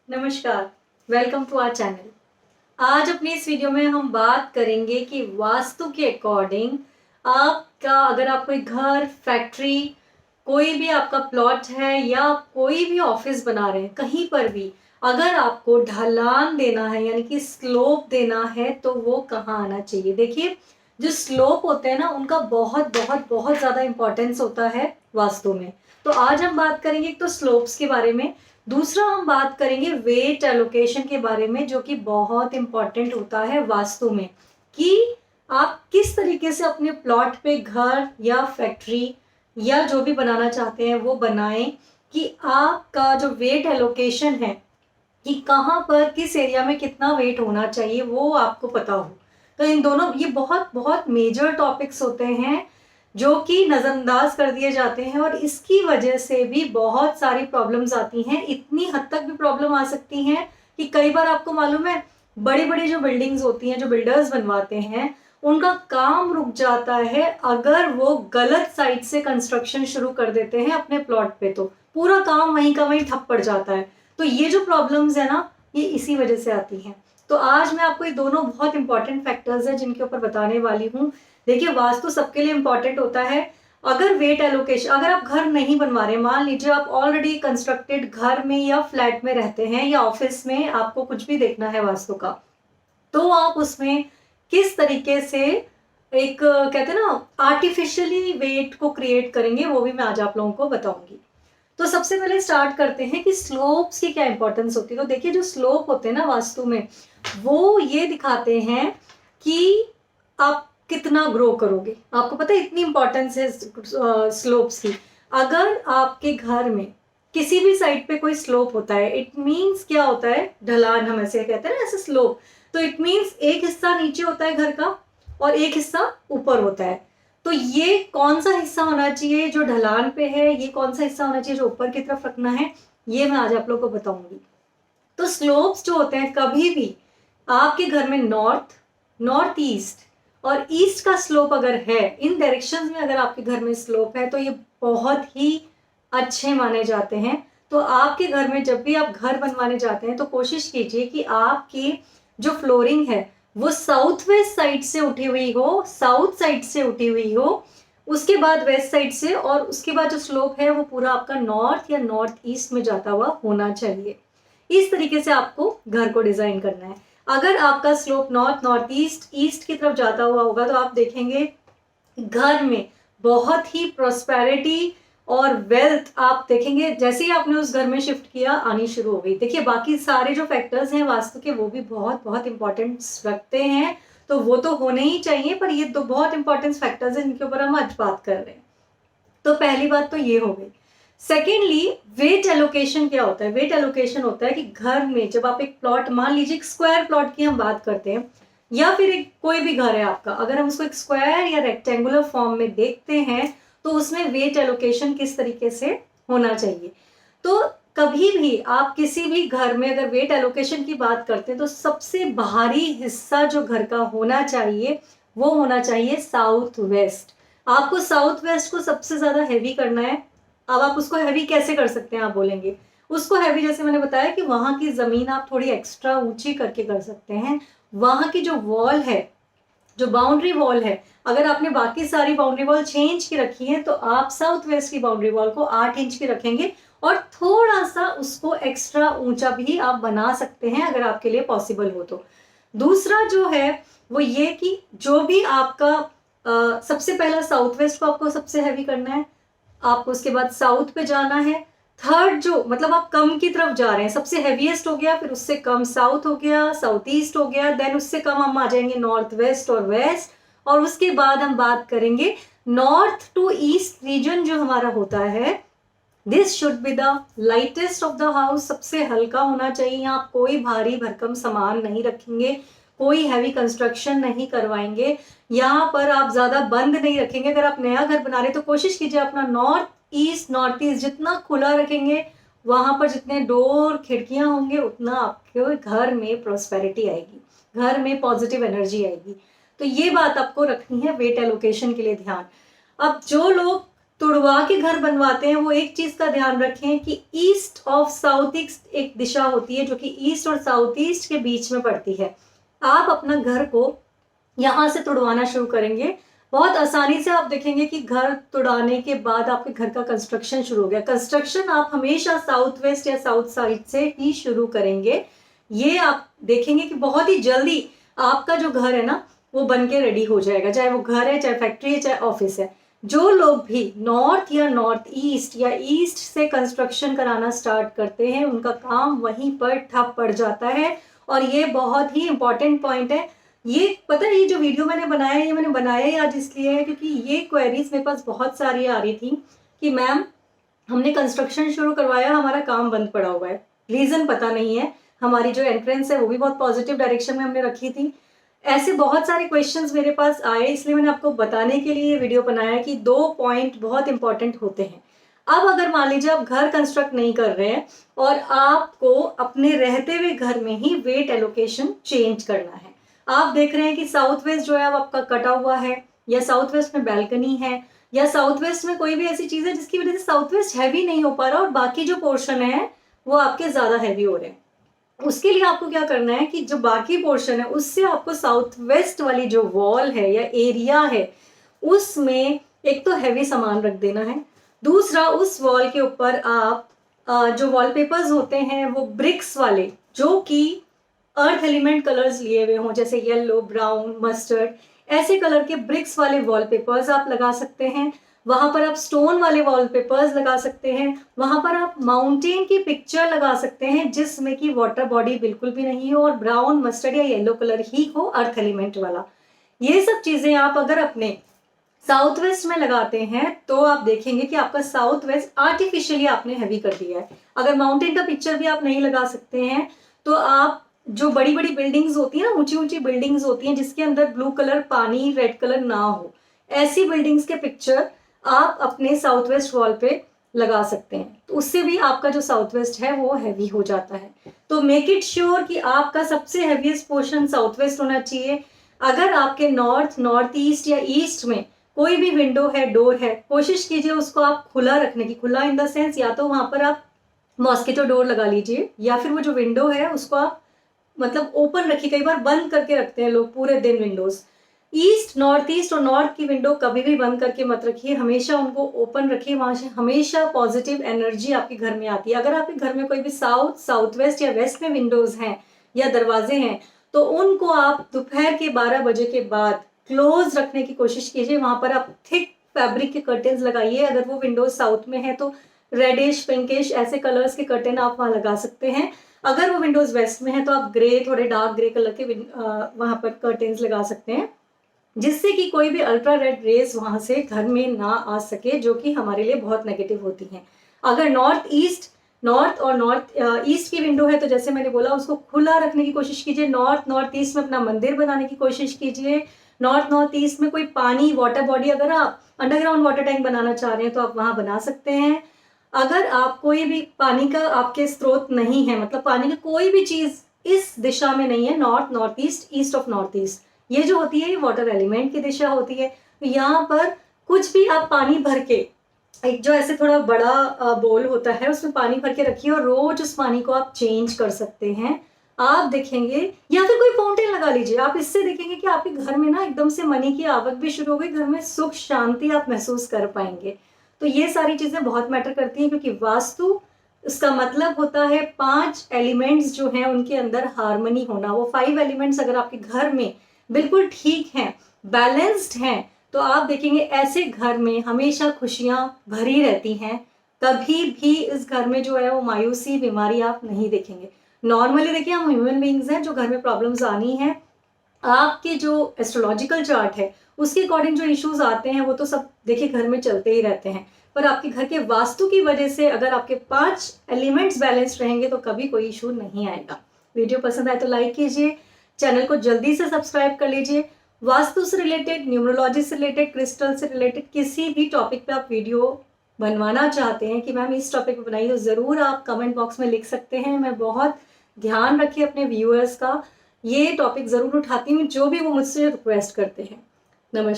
नमस्कार, welcome to our channel. आज अपनी इस वीडियो में हम बात करेंगे कि वास्तु के अकॉर्डिंग आपका अगर आप कोई घर, फैक्ट्री, कोई भी आपका प्लॉट है या कोई भी ऑफिस बना रहे हैं, कहीं पर भी अगर आपको ढलान देना है यानी कि स्लोप देना है तो वो कहाँ आना चाहिए। देखिए, जो स्लोप होते हैं ना उनका बहुत बहुत बहुत ज़्यादा इंपॉर्टेंस होता है वास्तु में। तो आज हम बात करेंगे एक तो स्लोप्स के बारे में, दूसरा हम बात करेंगे वेट एलोकेशन के बारे में जो कि बहुत इंपॉर्टेंट होता है वास्तु में, कि आप किस तरीके से अपने प्लॉट पे घर या फैक्ट्री या जो भी बनाना चाहते हैं वो बनाएं, कि आपका जो वेट एलोकेशन है कि कहाँ पर किस एरिया में कितना वेट होना चाहिए वो आपको पता हो। तो इन दोनों ये बहुत बहुत मेजर टॉपिक्स होते हैं जो कि नज़रअंदाज कर दिए जाते हैं और इसकी वजह से भी बहुत सारी प्रॉब्लम्स आती हैं। इतनी हद तक भी प्रॉब्लम आ सकती हैं कि कई बार आपको मालूम है बड़ी बड़ी जो बिल्डिंग्स होती हैं, जो बिल्डर्स बनवाते हैं, उनका काम रुक जाता है अगर वो गलत साइड से कंस्ट्रक्शन शुरू कर देते हैं अपने प्लॉट पे, तो पूरा काम वहीं का वहीं ठप पड़ जाता है। तो ये जो प्रॉब्लम्स है ना, ये इसी वजह से आती हैं। तो आज मैं आपको ये दोनों बहुत इंपॉर्टेंट फैक्टर्स हैं जिनके ऊपर बताने वाली हूँ। देखिए, वास्तु सबके लिए इंपॉर्टेंट होता है। अगर वेट एलोकेशन, अगर आप घर नहीं बनवा रहे, मान लीजिए आप ऑलरेडी कंस्ट्रक्टेड घर में या फ्लैट में रहते हैं या ऑफिस में, आपको कुछ भी देखना है वास्तु का, तो आप उसमें किस तरीके से एक कहते हैं ना आर्टिफिशियली वेट को क्रिएट करेंगे, वो भी मैं आज आप लोगों को बताऊंगी। तो सबसे पहले स्टार्ट करते हैं कि स्लोप्स की क्या इंपॉर्टेंस होती है। तो देखिए, जो स्लोप होते हैं ना वास्तु में, वो ये दिखाते हैं कि आप कितना ग्रो करोगे। आपको पता है इतनी इंपॉर्टेंस है स्लोप्स की। अगर आपके घर में किसी भी साइड पे कोई स्लोप होता है, इट मीन्स क्या होता है, ढलान हम ऐसे कहते हैं ना, ऐसे स्लोप। तो इट मीन्स एक हिस्सा नीचे होता है घर का और एक हिस्सा ऊपर होता है। तो ये कौन सा हिस्सा होना चाहिए जो ढलान पे है, ये कौन सा हिस्सा होना चाहिए जो ऊपर की तरफ रखना है, ये मैं आज आप लोगों को बताऊंगी। तो स्लोप्स जो होते हैं, कभी भी आपके घर में नॉर्थ, नॉर्थ ईस्ट और ईस्ट का स्लोप अगर है, इन डायरेक्शंस में अगर आपके घर में स्लोप है तो ये बहुत ही अच्छे माने जाते हैं। तो आपके घर में जब भी आप घर बनवाने जाते हैं तो कोशिश कीजिए कि आपकी जो फ्लोरिंग है वो साउथ वेस्ट साइड से उठी हुई हो, साउथ साइड से उठी हुई हो, उसके बाद वेस्ट साइड से, और उसके बाद जो स्लोप है वो पूरा आपका नॉर्थ या नॉर्थ ईस्ट में जाता हुआ होना चाहिए। इस तरीके से आपको घर को डिजाइन करना है। अगर आपका slope north, north east, east की तरफ जाता हुआ होगा तो आप देखेंगे घर में बहुत ही प्रोस्पेरिटी और वेल्थ आप देखेंगे जैसे ही आपने उस घर में शिफ्ट किया आनी शुरू हो गई। देखिए, बाकी सारे जो फैक्टर्स हैं वास्तु के वो भी बहुत बहुत इंपॉर्टेंस रखते हैं, तो वो तो होने ही चाहिए, पर ये दो बहुत इंपॉर्टेंट फैक्टर्स हैं जिनके ऊपर हम आज बात कर रहे हैं। तो पहली बात तो ये हो गई। सेकेंडली, वेट एलोकेशन क्या होता है। वेट एलोकेशन होता है कि घर में जब आप एक प्लॉट, मान लीजिए स्क्वायर प्लॉट की हम बात करते हैं, या फिर एक कोई भी घर है आपका, अगर हम उसको एक स्क्वायर या रेक्टेंगुलर फॉर्म में देखते हैं तो उसमें वेट एलोकेशन किस तरीके से होना चाहिए। तो कभी भी आप किसी भी घर में अगर वेट एलोकेशन की बात करते हैं तो सबसे बाहरी हिस्सा जो घर का होना चाहिए वो होना चाहिए साउथ वेस्ट। आपको साउथ वेस्ट को सबसे ज्यादा हैवी करना है। अब आप उसको हैवी कैसे कर सकते हैं, आप बोलेंगे उसको हैवी, जैसे मैंने बताया कि वहां की जमीन आप थोड़ी एक्स्ट्रा ऊंची करके कर सकते हैं। वहां की जो वॉल है, जो बाउंड्री वॉल है, अगर आपने बाकी सारी बाउंड्री वॉल 6 इंच की रखी है तो आप साउथ वेस्ट की बाउंड्री वॉल को 8 इंच की रखेंगे और थोड़ा सा उसको एक्स्ट्रा ऊंचा भी आप बना सकते हैं अगर आपके लिए पॉसिबल हो तो। दूसरा जो है वो ये कि जो भी आपका सबसे पहला साउथ वेस्ट को आपको सबसे हैवी करना है, आपको उसके बाद साउथ पे जाना है। थर्ड जो मतलब आप कम की तरफ जा रहे हैं, सबसे हैवीएस्ट हो गया, फिर उससे कम साउथ हो गया, साउथ ईस्ट हो गया, देन उससे कम हम आ जाएंगे नॉर्थ वेस्ट और वेस्ट, और उसके बाद हम बात करेंगे नॉर्थ टू ईस्ट रीजन जो हमारा होता है। This should be the lightest of the house, सबसे हल्का होना चाहिए। यहाँ कोई भारी भरकम सामान नहीं रखेंगे, कोई हैवी कंस्ट्रक्शन नहीं करवाएंगे, यहाँ पर आप ज्यादा बंद नहीं रखेंगे। अगर आप नया घर बना रहे तो कोशिश कीजिए अपना नॉर्थ ईस्ट जितना खुला रखेंगे, वहां पर जितने डोर खिड़कियां होंगे उतना आपके घर में प्रोस्पेरिटी आएगी, घर में पॉजिटिव एनर्जी आएगी। तो ये बात आपको रखनी है वेट एलोकेशन के लिए ध्यान। अब जो लोग तुड़वा के घर बनवाते हैं वो एक चीज का ध्यान रखें कि ईस्ट ऑफ साउथ ईस्ट एक दिशा होती है जो कि ईस्ट और साउथ ईस्ट के बीच में पड़ती है। आप अपना घर को यहाँ से तुड़वाना शुरू करेंगे, बहुत आसानी से आप देखेंगे कि घर तुड़ाने के बाद आपके घर का कंस्ट्रक्शन शुरू हो गया। कंस्ट्रक्शन आप हमेशा साउथ वेस्ट या साउथ साइड से ही शुरू करेंगे। ये आप देखेंगे कि बहुत ही जल्दी आपका जो घर है ना वो बन के रेडी हो जाएगा, चाहे वो घर है, चाहे फैक्ट्री है, चाहे ऑफिस है। जो लोग भी नॉर्थ या नॉर्थ ईस्ट या ईस्ट से कंस्ट्रक्शन कराना स्टार्ट करते हैं उनका काम वहीं पर ठप पड़ जाता है। और ये बहुत ही इंपॉर्टेंट पॉइंट है। ये पता है, ये जो वीडियो मैंने बनाया है ये मैंने बनाया ही आज इसलिए है क्योंकि ये क्वेरीज मेरे पास बहुत सारी आ रही थी कि मैम हमने कंस्ट्रक्शन शुरू करवाया, हमारा काम बंद पड़ा हुआ है, रीजन पता नहीं है, हमारी जो एंट्रेंस है वो भी बहुत पॉजिटिव डायरेक्शन में हमने रखी थी। ऐसे बहुत सारे क्वेश्चंस मेरे पास आए, इसलिए मैंने आपको बताने के लिए ये वीडियो बनाया कि 2 पॉइंट बहुत इंपॉर्टेंट होते हैं। अब अगर मान लीजिए आप घर कंस्ट्रक्ट नहीं कर रहे हैं और आपको अपने रहते हुए घर में ही वेट एलोकेशन चेंज करना है, आप देख रहे हैं कि साउथ वेस्ट जो है अब आपका कटा हुआ है, या साउथ वेस्ट में बैल्कनी है, या साउथ वेस्ट में कोई भी ऐसी चीज है जिसकी वजह से साउथ वेस्ट हैवी नहीं हो पा रहा और बाकी जो पोर्शन है वो आपके ज्यादा हैवी हो रहे हैं। उसके लिए आपको क्या करना है कि जो बाकी पोर्शन है उससे आपको साउथ वेस्ट वाली जो वॉल है या एरिया है उसमें एक तो हैवी सामान रख देना है, दूसरा उस वॉल के ऊपर आप जो वॉलपेपर्स होते हैं वो ब्रिक्स वाले जो कि अर्थ एलिमेंट कलर्स लिए हुए हों, जैसे येलो, ब्राउन, मस्टर्ड, ऐसे कलर के ब्रिक्स वाले वॉलपेपर्स आप लगा सकते हैं। वहां पर आप स्टोन वाले वॉलपेपर्स लगा सकते हैं, वहां पर आप माउंटेन की पिक्चर लगा सकते हैं जिसमें कि वाटर बॉडी बिल्कुल भी नहीं हो और ब्राउन, मस्टर्ड या येलो कलर ही हो, अर्थ एलिमेंट वाला। ये सब चीजें आप अगर अपने साउथ वेस्ट में लगाते हैं तो आप देखेंगे कि आपका साउथ वेस्ट आर्टिफिशियली आपने हैवी कर दिया है। अगर माउंटेन का पिक्चर भी आप नहीं लगा सकते हैं तो आप जो बड़ी बड़ी बिल्डिंग्स होती है ना, ऊंची ऊंची बिल्डिंग्स होती हैं जिसके अंदर ब्लू कलर पानी, रेड कलर ना हो, ऐसी बिल्डिंग्स के पिक्चर आप अपने साउथ वेस्ट वॉल पे लगा सकते हैं, तो उससे भी आपका जो साउथ वेस्ट है वो हैवी हो जाता है। तो मेक इट श्योर कि आपका सबसे हैवीएस्ट पोर्शन साउथ वेस्ट होना चाहिए। अगर आपके नॉर्थ, नॉर्थ ईस्ट या ईस्ट में कोई भी विंडो है, डोर है, कोशिश कीजिए उसको आप खुला रखने की। खुला इन द सेंस या तो वहां पर आप मॉस्किटो डोर लगा लीजिए या फिर वो जो विंडो है उसको आप मतलब ओपन रखिए। कई बार बंद करके रखते हैं लोग पूरे दिन विंडोज। ईस्ट, नॉर्थ ईस्ट और नॉर्थ की विंडो कभी भी बंद करके मत रखिए, हमेशा उनको ओपन रखिए, वहां से हमेशा पॉजिटिव एनर्जी आपके घर में आती है। अगर आपके घर में कोई भी साउथ, साउथ वेस्ट या वेस्ट में विंडोज हैं या दरवाजे हैं तो उनको आप दोपहर के 12 बजे के बाद क्लोज रखने की कोशिश कीजिए। वहां पर आप थिक फैब्रिक के कर्टेन्स लगाइए। अगर वो विंडोज साउथ में है तो रेडिश, पिंकिश ऐसे कलर्स के कर्टेन आप वहां लगा सकते हैं। अगर वो विंडोज वेस्ट में है तो आप ग्रे, थोड़े डार्क ग्रे कलर के वहां पर कर्टेन्स लगा सकते हैं जिससे कि कोई भी अल्ट्रा रेड रेज वहां से घर में ना आ सके, जो कि हमारे लिए बहुत नेगेटिव होती हैं। अगर नॉर्थ और नॉर्थ ईस्ट की विंडो है तो जैसे मैंने बोला उसको खुला रखने की कोशिश कीजिए। नॉर्थ ईस्ट में अपना मंदिर बनाने की कोशिश कीजिए। नॉर्थ ईस्ट में कोई पानी, वाटर बॉडी, अगर आप अंडरग्राउंड वाटर टैंक बनाना चाह रहे हैं तो आप वहां बना सकते हैं। अगर आप कोई भी पानी का आपके स्रोत नहीं है, मतलब पानी की कोई भी चीज इस दिशा में नहीं है, north east, east of north east, ये जो होती है ये वाटर एलिमेंट की दिशा होती है, तो यहाँ पर कुछ भी आप पानी भर के, एक जो ऐसे थोड़ा बड़ा बोल होता है उसमें पानी भर के रखिए और रोज उस पानी को आप चेंज कर सकते हैं। आप देखेंगे, या फिर कोई फाउंटेन लगा लीजिए, आप इससे देखेंगे कि आपके घर में ना एकदम से मनी की आवक भी शुरू हो गई, घर में सुख शांति आप महसूस कर पाएंगे। तो ये सारी चीजें बहुत मैटर करती हैं क्योंकि वास्तु, इसका मतलब होता है 5 एलिमेंट्स जो हैं उनके अंदर हार्मनी होना। वो 5 एलिमेंट्स अगर आपके घर में बिल्कुल ठीक हैं, बैलेंस्ड हैं, तो आप देखेंगे ऐसे घर में हमेशा खुशियां भरी रहती हैं। कभी भी इस घर में जो है वो मायूसी, बीमारी आप नहीं देखेंगे। नॉर्मली देखिए हम ह्यूमन बीइंग्स हैं, जो घर में प्रॉब्लम्स आनी है, आपके जो एस्ट्रोलॉजिकल चार्ट है उसके अकॉर्डिंग जो इश्यूज आते हैं वो तो सब देखिए घर में चलते ही रहते हैं, पर आपके घर के वास्तु की वजह से अगर आपके 5 एलिमेंट्स बैलेंस रहेंगे तो कभी कोई इशू नहीं आएगा। वीडियो पसंद आए तो लाइक कीजिए, चैनल को जल्दी से सब्सक्राइब कर लीजिए। वास्तु से रिलेटेड, न्यूमरोलॉजी से रिलेटेड, क्रिस्टल से रिलेटेड किसी भी टॉपिक पे आप वीडियो बनवाना चाहते हैं कि मैम इस टॉपिक पे बनाइए तो ज़रूर आप कमेंट बॉक्स में लिख सकते हैं। मैं बहुत ध्यान रखिए अपने व्यूअर्स का, ये टॉपिक ज़रूर उठाती हूँ जो भी वो मुझसे रिक्वेस्ट करते हैं। नमस्कार।